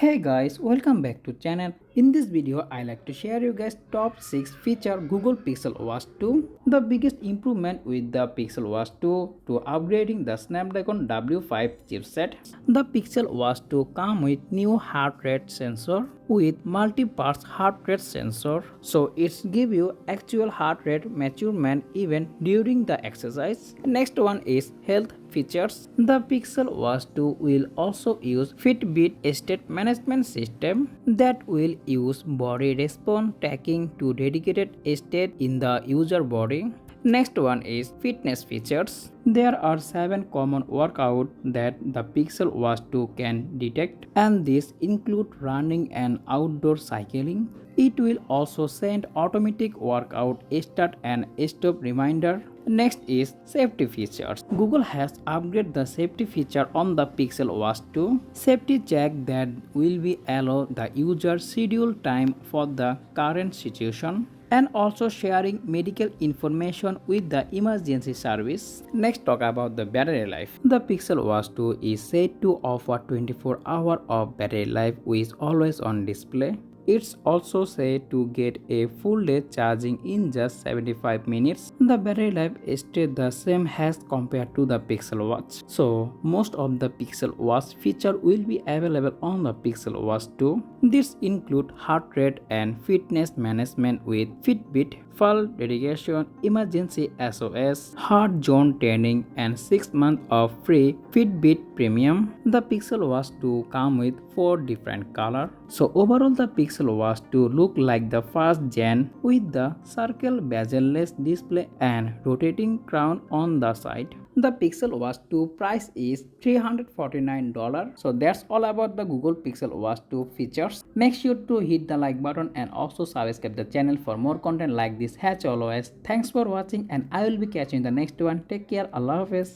Hey guys, welcome back to channel. In this video, I like to share you guys top 6 feature Google Pixel Watch 2. The biggest improvement with the Pixel Watch 2 to upgrading the Snapdragon W5 chipset. The Pixel Watch 2 come with new heart rate sensor with multi-parts heart rate sensor. So it's give you actual heart rate measurement even during the exercise. Next one is health features. The Pixel Watch 2 will also use Fitbit state management system that will use body response tracking to dedicated state in the user body. Next one is fitness features. There are 7 common workouts that the Pixel Watch 2 can detect, and these include running and outdoor cycling. It will also send automatic workout start and stop reminder. Next is safety features. Google has upgraded the safety feature on the Pixel Watch 2. Safety check that will be allow the user schedule time for the current situation and also sharing medical information with the emergency service. Next, talk about the battery life. The Pixel Watch 2 is said to offer 24 hours of battery life with always on display. It's also said to get a full day charging in just 75 minutes. The battery life stays the same as compared to the Pixel Watch. So most of the Pixel Watch feature will be available on the Pixel Watch 2. This include heart rate and fitness management with Fitbit, fall dedication, emergency SOS, heart zone training, and 6 months of free Fitbit Premium. The Pixel Watch 2 come with 4 different colors. So overall the Pixel Watch 2 look like the first gen with the circle bezel-less display and rotating crown on the side. The Pixel Watch 2 price is $349. So that's all about the Google Pixel Watch 2 features. Make sure to hit the like button and also subscribe the channel for more content like this. As always, thanks for watching and I will be catching the next one. Take care. Allah Hafiz.